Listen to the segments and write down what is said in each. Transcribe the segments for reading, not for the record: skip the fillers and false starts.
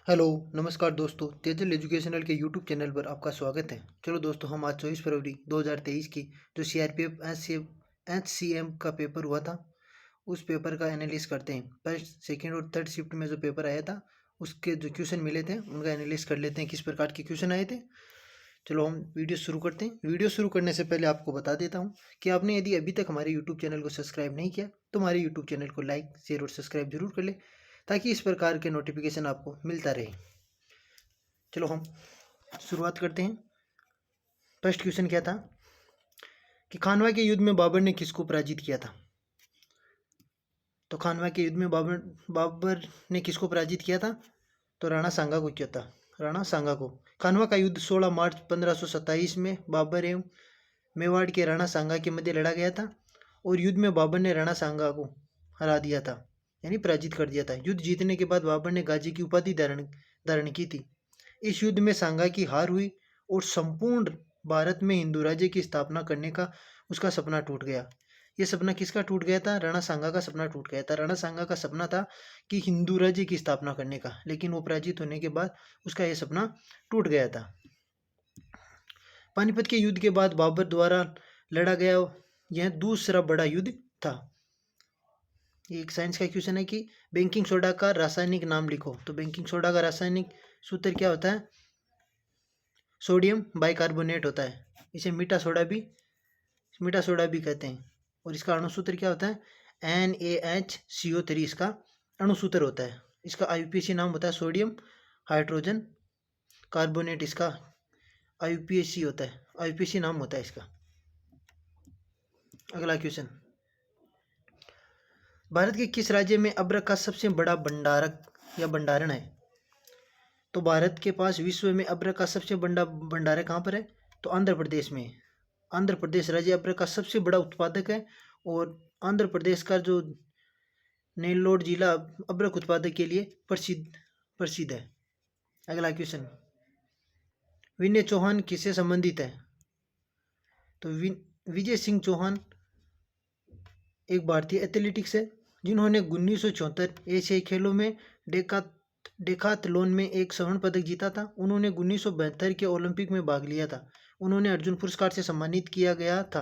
Hello, नमस्कार दोस्तों। Tejal educational के यूट्यूब चैनल पर आपका स्वागत है। चलो दोस्तों, हम आज 24 फरवरी 2023 की जो सीआरपीएफ एचसीएम का पेपर हुआ था, उस पेपर का एनालिसिस करते हैं। फर्स्ट, सेकंड और थर्ड शिफ्ट में जो पेपर आया था, उसके जो क्वेश्चन मिले थे उनका एनालिसिस कर लेते हैं, किस प्रकार के क्वेश्चन आए थे। चलो हम वीडियो शुरू करते हैं। वीडियो शुरू करने से पहले आपको बता देता हूँ कि आपने यदि अभी तक हमारे यूट्यूब चैनल को सब्सक्राइब नहीं किया तो हमारे यूट्यूब चैनल को लाइक, शेयर और सब्सक्राइब जरूर कर ले, ताकि इस प्रकार के नोटिफिकेशन आपको मिलता रहे। चलो हम शुरुआत करते हैं। फर्स्ट क्वेश्चन क्या था कि खानवा के युद्ध में बाबर ने किसको पराजित किया था। तो खानवा के युद्ध में बाबर ने किसको पराजित किया था? तो राणा सांगा को किया था। राणा सांगा को। खानवा का युद्ध 16 मार्च 1527 में बाबर एवं मेवाड़ के राणा सांगा के मध्य लड़ा गया था, और युद्ध में बाबर ने राणा सांगा को हरा दिया था, यानी पराजित कर दिया था। युद्ध जीतने के बाद बाबर ने गाजी की उपाधि धारण की थी। इस युद्ध में सांगा की हार हुई और संपूर्ण भारत में हिंदू राज्य की स्थापना करने का उसका सपना टूट गया। ये सपना किसका टूट गया था? राणा सांगा का सपना टूट गया था। राणा सांगा का सपना था कि हिंदू राज्य की स्थापना करने का, लेकिन वो पराजित होने के बाद उसका यह सपना टूट गया था। पानीपत के युद्ध के बाद बाबर द्वारा लड़ा गया यह दूसरा बड़ा युद्ध था। एक साइंस का क्वेश्चन है कि बेकिंग सोडा का रासायनिक नाम लिखो। तो बेकिंग सोडा का रासायनिक सूत्र क्या होता है? सोडियम बाइकार्बोनेट होता है। इसे मीठा सोडा भी कहते हैं। और इसका अणुसूत्र क्या होता है? NaHCO3 इसका अणुसूत्र होता है। इसका IUPAC नाम होता है सोडियम हाइड्रोजन कार्बोनेट। इसका IUPAC होता है, IUPAC नाम होता है इसका। अगला क्वेश्चन, भारत के किस राज्य में अब्रक का सबसे बड़ा भंडारक या भंडारण है? तो भारत के पास विश्व में अब्रक का सबसे बड़ा भंडारक कहाँ पर है? तो आंध्र प्रदेश में। आंध्र प्रदेश राज्य अब्रक का सबसे बड़ा उत्पादक है, और आंध्र प्रदेश का जो नेल्लोर जिला अब्रक उत्पादक के लिए प्रसिद्ध है। अगला क्वेश्चन, विनय चौहान किससे संबंधित है? तो विजय सिंह चौहान एक भारतीय एथलेटिक्स है, जिन्होंने 1974 एशियाई खेलों में डेकाथलॉन में एक स्वर्ण पदक जीता था। उन्होंने 1972 के ओलंपिक में भाग लिया था। उन्होंने अर्जुन पुरस्कार से सम्मानित किया गया था।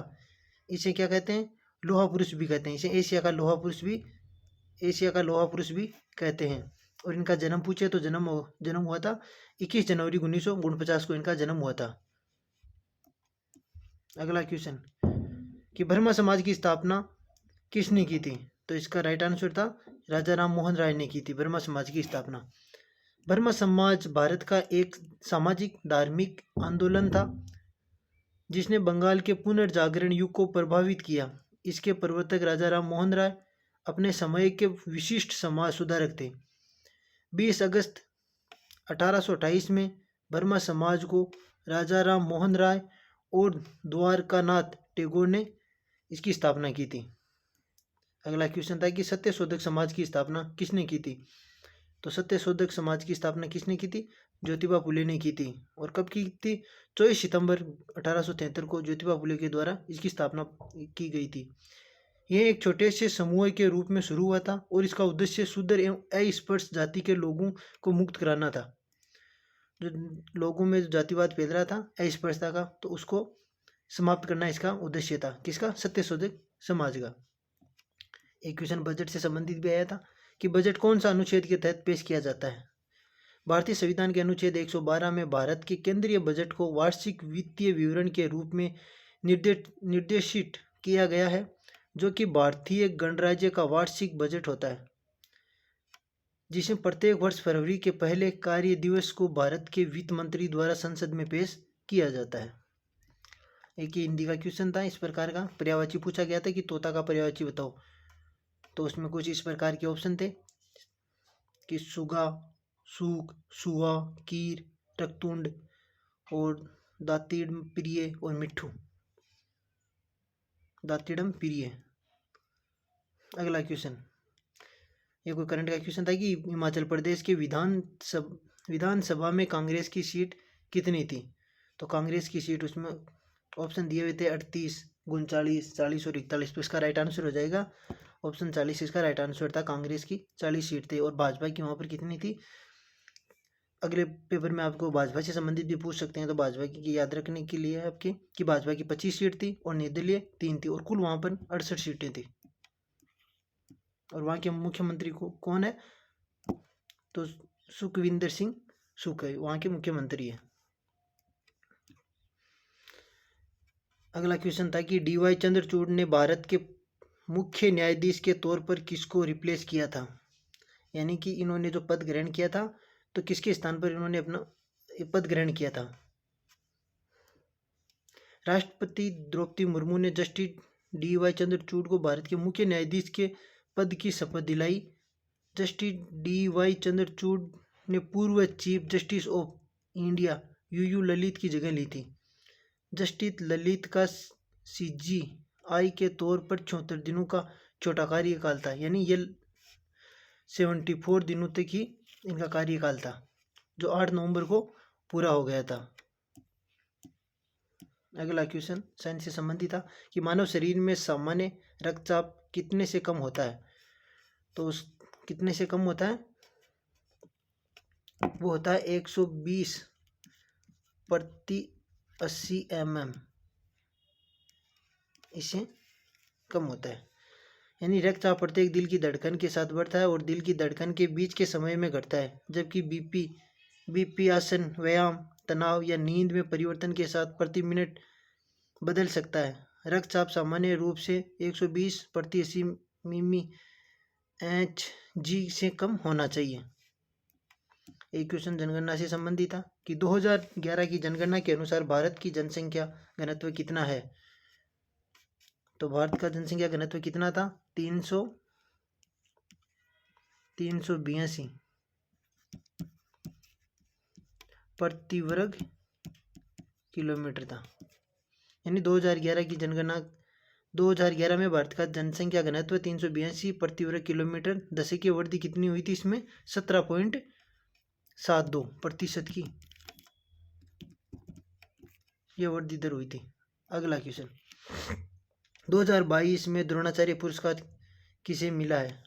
इसे क्या कहते हैं? लोहा पुरुष भी कहते हैं। इसे एशिया का लोहा पुरुष भी कहते हैं। और इनका जन्म पूछे तो जन्म हुआ था 21 जनवरी 1949 को इनका जन्म हुआ था। अगला क्वेश्चन, कि ब्रह्मा समाज की स्थापना किसने की थी? तो इसका राइट आंसर था राजा राम मोहन राय ने की थी ब्रह्मा समाज की स्थापना। ब्रह्मा समाज भारत का एक सामाजिक धार्मिक आंदोलन था, जिसने बंगाल के पुनर्जागरण युग को प्रभावित किया। इसके प्रवर्तक राजा राम मोहन राय अपने समय के विशिष्ट समाज सुधारक थे। 20 अगस्त 1828 में ब्रह्मा समाज को राजा राम मोहन राय और द्वारकानाथ टैगोर ने इसकी स्थापना की थी। अगला क्वेश्चन था कि सत्यशोधक समाज की स्थापना किसने की थी? तो सत्यशोधक समाज की स्थापना किसने की थी? ज्योतिबा फुले ने की थी। और कब की थी? 24 सितंबर 1873 को ज्योतिबा फुले के द्वारा इसकी स्थापना की गई थी। यह एक छोटे से समूह के रूप में शुरू हुआ था, और इसका उद्देश्य शूद्र एवं अस्पृश्य जाति के लोगों को मुक्त कराना था। जो लोगों में जो जातिवाद फैल रहा था अस्पृश्यता का, तो उसको समाप्त करना इसका उद्देश्य था। किसका? सत्यशोधक समाज का। एक क्वेश्चन बजट से संबंधित भी आया था कि बजट कौन सा अनुच्छेद के तहत पेश किया जाता है? भारतीय संविधान के अनुच्छेद 112 में भारत के केंद्रीय बजट को वार्षिक वित्तीय विवरण के रूप में निर्देशित किया गया है, जो कि भारतीय गणराज्य का वार्षिक बजट होता है, जिसमें प्रत्येक वर्ष फरवरी के पहले कार्य दिवस को भारत के वित्त मंत्री द्वारा संसद में पेश किया जाता है। एक हिंदी का क्वेश्चन था इस प्रकार का, पर्यायवाची पूछा गया था कि तोता का पर्यायवाची बताओ। तो उसमें कुछ इस प्रकार के ऑप्शन थे कि सुगा, सूक, सुहा, कीर, रक्तुंड और दातिड़म प्रिय और मिट्ठू। दातिड़म प्रिय। अगला क्वेश्चन, ये कोई करंट का क्वेश्चन था कि हिमाचल प्रदेश के विधानसभा में कांग्रेस की सीट कितनी थी? तो कांग्रेस की सीट, उसमें ऑप्शन दिए हुए थे 38, 39, 40 और 41। तो इसका राइट आंसर हो जाएगा ऑप्शन 40। इसका राइट आंसर था कांग्रेस की 40 सीट थे, और भाजपा की वहाँ पर कितनी थी? अगले पेपर में आपको भाजपा से संबंधित भी पूछ सकते हैं, तो भाजपा की याद रखने के लिए है आपके कि भाजपा की 25 सीट थी और निर्दलीय 3 थी और कुल वहाँ पर 68 सीटें थी। और वहाँ के मुख्यमंत्री को कौन है, तो सुखविंदर सिंह सुख है वहाँ के मुख्यमंत्री है। अगला क्वेश्चन था कि डी वाई चंद्रचूड़ ने भारत के मुख्य न्यायाधीश के तौर पर किसको रिप्लेस किया था, यानी कि इन्होंने जो पद ग्रहण किया था तो किसके स्थान पर इन्होंने अपना पद ग्रहण किया था। राष्ट्रपति द्रौपदी मुर्मू ने जस्टिस डी वाई चंद्रचूड़ को भारत के मुख्य न्यायाधीश के पद की शपथ दिलाई। जस्टिस डी वाई चंद्रचूड़ ने पूर्व chief justice of India you Lalit की जगह ली थी। जस्टिस ललित का CJI के तौर पर 74 दिनों का छोटा कार्यकाल था, यानी ये 74 दिनों तक ही इनका कार्यकाल था, जो 8 नवंबर को पूरा हो गया था। अगला क्वेश्चन साइंस से संबंधित था कि मानव शरीर में सामान्य रक्तचाप कितने से कम होता है, तो कितने से कम होता है, वो होता है 120/80 mm, इससे कम होता है। यानी रक्तचाप प्रत्येक दिल की धड़कन के साथ बढ़ता है और दिल की धड़कन के बीच के समय में घटता है, जबकि बीपी आसन, व्यायाम, तनाव या नींद में परिवर्तन के साथ प्रति मिनट बदल सकता है। रक्तचाप सामान्य रूप से 120/80 mmHg से कम होना चाहिए। एक क्वेश्चन जनगणना से संबंधित था कि 2011 की जनगणना के अनुसार भारत की जनसंख्या घनत्व कितना है, तो भारत का जनसंख्या घनत्व कितना था, 382 प्रति वर्ग किलोमीटर था। यानी 2011 में भारत का जनसंख्या घनत्व 382 प्रति वर्ग किलोमीटर, दशक की वृद्धि कितनी हुई थी इसमें, 17.72% की यह वृद्धि दर हुई थी। अगला क्वेश्चन 2022 में द्रोणाचार्य पुरस्कार किसे मिला है,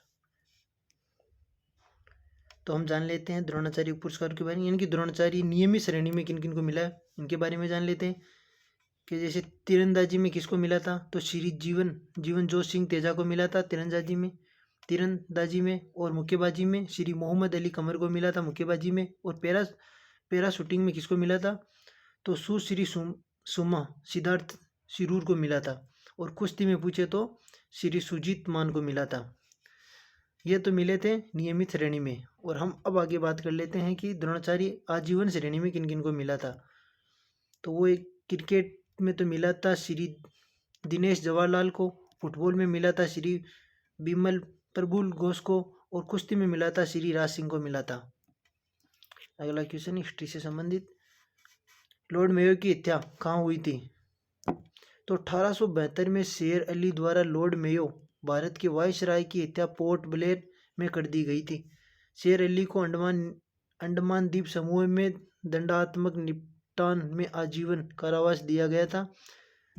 तो हम जान लेते हैं द्रोणाचार्य पुरस्कार के बारे में, यानी कि द्रोणाचार्य नियमित श्रेणी में किन किन को मिला है इनके बारे में जान लेते हैं। कि जैसे तीरंदाजी में किसको मिला था, तो श्री जीवनजोत सिंह तेजा को मिला था तीरंदाजी में, और मुक्केबाजी में श्री मोहम्मद अली कमर को मिला था मुक्केबाजी में, और पैरा शूटिंग में किसको मिला था, तो सुश्री सुमा सिद्धार्थ शिरूर को मिला था, और कुश्ती में पूछे तो श्री सुजीत मान को मिला था। ये तो मिले थे नियमित श्रेणी में। और हम अब आगे बात कर लेते हैं कि द्रोणाचार्य आजीवन श्रेणी में किन किन को मिला था, तो वो एक क्रिकेट में तो मिला था श्री दिनेश जवाहरलाल को, फुटबॉल में मिला था श्री बिमल प्रभुल घोष को, और कुश्ती में मिला था श्री राज सिंह को मिला था। अगला क्वेश्चन हिस्ट्री से संबंधित, लॉर्ड मेयो की हत्या कहाँ हुई थी, तो 1872 में शेर अली द्वारा लॉर्ड मेयो भारत के वायसराय की हत्या पोर्ट ब्लेयर में कर दी गई थी। शेर अली को अंडमान द्वीप समूह में दंडात्मक निपटान में आजीवन कारावास दिया गया था,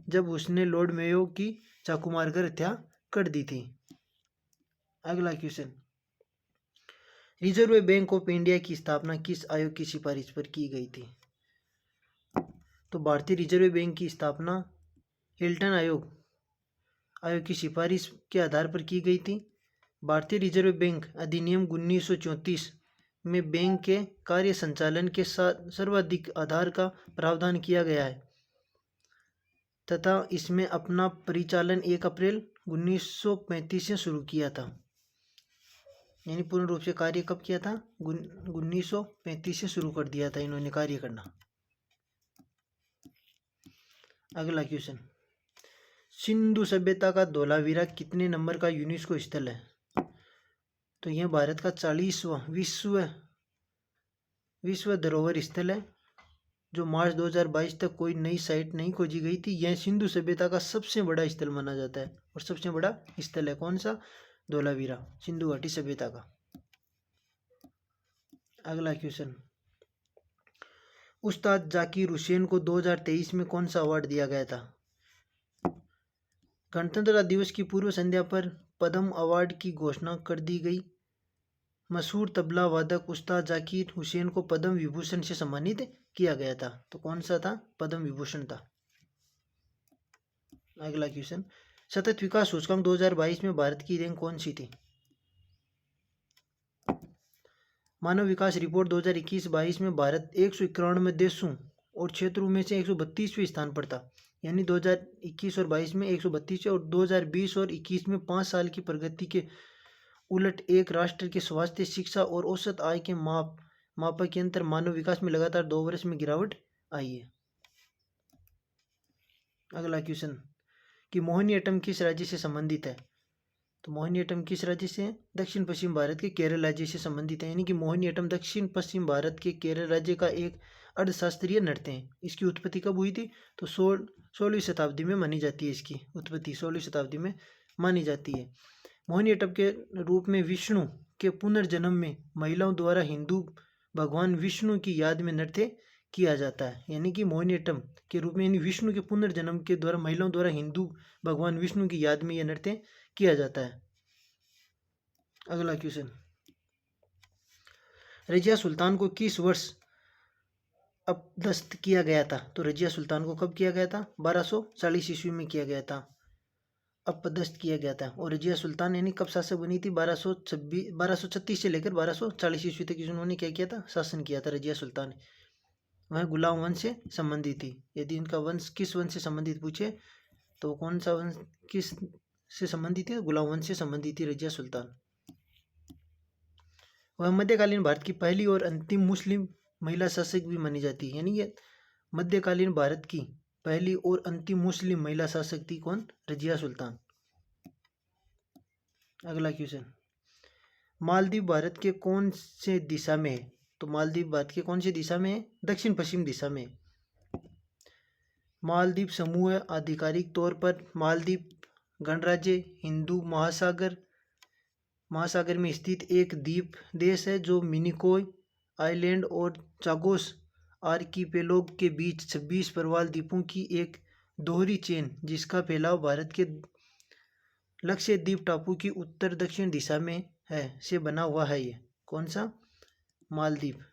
जब उसने लॉर्ड मेयो की चाकू मारकर हत्या कर दी थी। अगला question, reserve bank of India की स्थापना किस आयोग की सिफारिश पर की गई थी, तो भारतीय रिजर्व बैंक की स्थापना हिल्टन आयोग की सिफारिश के आधार पर की गई थी। भारतीय रिजर्व बैंक अधिनियम 1934 में बैंक के कार्य संचालन के साथ सर्वाधिक आधार का प्रावधान किया गया है तथा इसमें अपना परिचालन 1 अप्रैल 1935 से शुरू किया था। यानी पूर्ण रूप से कार्य कब किया था, 1935 से शुरू कर दिया था इन्होंने कार्य करना। अगला क्वेश्चन, सिंधु सभ्यता का धौलावीरा कितने नंबर का यूनेस्को स्थल है, तो यह भारत का 40वां विश्व धरोहर स्थल है, जो मार्च 2022 तक कोई नई साइट नहीं खोजी गई थी। यह सिंधु सभ्यता का सबसे बड़ा स्थल माना जाता है, और सबसे बड़ा स्थल है कौन सा, धौलावीरा, सिंधु घाटी सभ्यता का। अगला क्वेश्चन, उस्ताद जाकिर हुसैन को 2023 में कौन सा अवार्ड दिया गया था, गणतंत्रता दिवस की पूर्व संध्या पर पद्म अवार्ड की घोषणा कर दी गई। मशहूर तबला वादक उस्ताद जाकिर हुसैन को पद्म विभूषण से सम्मानित किया गया था? तो कौन सा था? पद्म विभूषण था। अगला क्वेश्चन, सतत विकास सूचकांक 2022 में भारत की रैंक कौन सी थी? मानव विकास रिपोर्ट 2021-22 में भारत 191 देशों और क्षेत्रों में से 132वें स्थान पर था। यानी 2021 और 22 में 132 और 2020 और 21 में 5 साल की प्रगति के उलट एक राष्ट्र के स्वास्थ्य, शिक्षा और औसत आय के मापक के अंतर मानव विकास में लगातार 2 वर्ष में गिरावट आई है। अगला क्वेश्चन कि मोहिनीअट्टम किस राज्य से संबंधित है? तो मोहिनीअट्टम किस राज्य से? दक्षिण पश्चिम भारत के केरल राज्य से संबंधित है। यानी कि मोहिनीअट्टम दक्षिण पश्चिम भारत के केरल राज्य का एक अर्धशास्त्रीय नृत्य है। इसकी उत्पत्ति कब हुई थी? तो 16वीं शताब्दी में मानी जाती है। इसकी उत्पत्ति 16वीं शताब्दी में मानी जाती है। मोहिनीअट्टम के रूप में विष्णु के पुनर्जन्म में महिलाओं द्वारा हिंदू भगवान विष्णु की याद में नृत्य किया जाता है। यानी कि मोहिनीअट्टम के रूप में विष्णु के पुनर्जन्म के द्वारा महिलाओं द्वारा हिंदू भगवान विष्णु की याद में यह नृत्य किया जाता है। अगला क्वेश्चन, रजिया सुल्तान को किस वर्ष अपदस्थ किया गया था? तो रजिया सुल्तान को कब किया गया था? 1240 ईस्वी में किया गया था, अपदस्थ किया गया था। और रजिया सुल्तान यानी कब शासक बनी थी? 1236 से लेकर 1240 ईस्वी तक उन्होंने क्या किया था? शासन किया था रजिया सुल्तान। वह गुलाम वंश से संबंधित थी। यदि इनका वंश किस वंश से संबंधित पूछे तो कौन सा वंश किस से संबंधित है? गुलाम वंश से संबंधित थी रजिया सुल्तान। वह मध्यकालीन भारत की पहली और अंतिम मुस्लिम महिला शासक भी मानी जाती है। यानी ये मध्यकालीन भारत की पहली और अंतिम मुस्लिम महिला शासक थी। कौन? रजिया सुल्तान। अगला क्वेश्चन, मालदीव भारत के कौन से दिशा में है? तो मालदीव भारत के कौन सी दिशा में है? दक्षिण पश्चिम दिशा में। मालदीव समूह आधिकारिक तौर पर मालदीव गणराज्य हिंदू महासागर में स्थित एक द्वीप देश है जो मिनिकॉय आइलैंड और चागोस आर्कीपेलोग के बीच 26 प्रवाल द्वीपों की एक दोहरी चेन, जिसका फैलाव भारत के लक्षद्वीप टापू की उत्तर दक्षिण दिशा में है, से बना हुआ है। ये कौन सा? मालदीव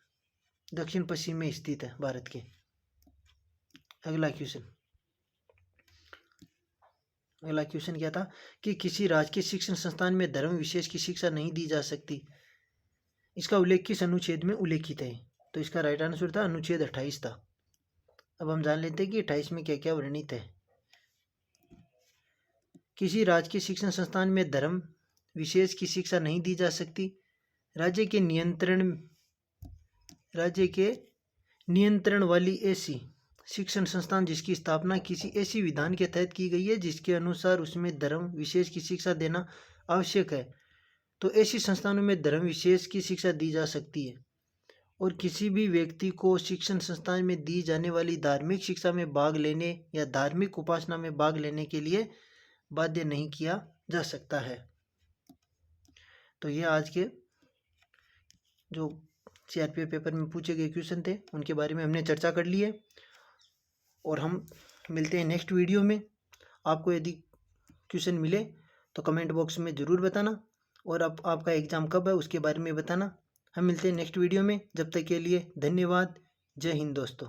दक्षिण पश्चिम में स्थित है भारत के। अगला क्वेश्चन क्या था कि किसी राज्य के शिक्षण संस्थान में धर्म विशेष की शिक्षा नहीं दी जा सकती, इसका उल्लेख किस अनुच्छेद में उल्लेखित है? तो इसका राइट आंसर था अनुच्छेद 28 था। अब हम जान लेते हैं कि 28 में क्या क्या वर्णित है। किसी राज्य के शिक्षण संस्थान में धर्म विशेष की शिक्षा नहीं दी जा सकती। राज्य के नियंत्रण वाली ऐसी शिक्षण संस्थान जिसकी स्थापना किसी ऐसी विधान के तहत की गई है जिसके अनुसार उसमें धर्म विशेष की शिक्षा देना आवश्यक है, तो ऐसी संस्थानों में धर्म विशेष की शिक्षा दी जा सकती है। और किसी भी व्यक्ति को शिक्षण संस्थान में दी जाने वाली धार्मिक शिक्षा में भाग लेने या धार्मिक उपासना में भाग लेने के लिए बाध्य नहीं किया जा सकता है। तो ये आज के जो CRPF पेपर में पूछे गए क्वेश्चन थे उनके बारे में हमने चर्चा कर ली है। और हम मिलते हैं नेक्स्ट वीडियो में। आपको यदि क्वेश्चन मिले तो कमेंट बॉक्स में ज़रूर बताना, और अब आपका एग्ज़ाम कब है उसके बारे में बताना। हम मिलते हैं नेक्स्ट वीडियो में। जब तक के लिए धन्यवाद। जय हिंद दोस्तों।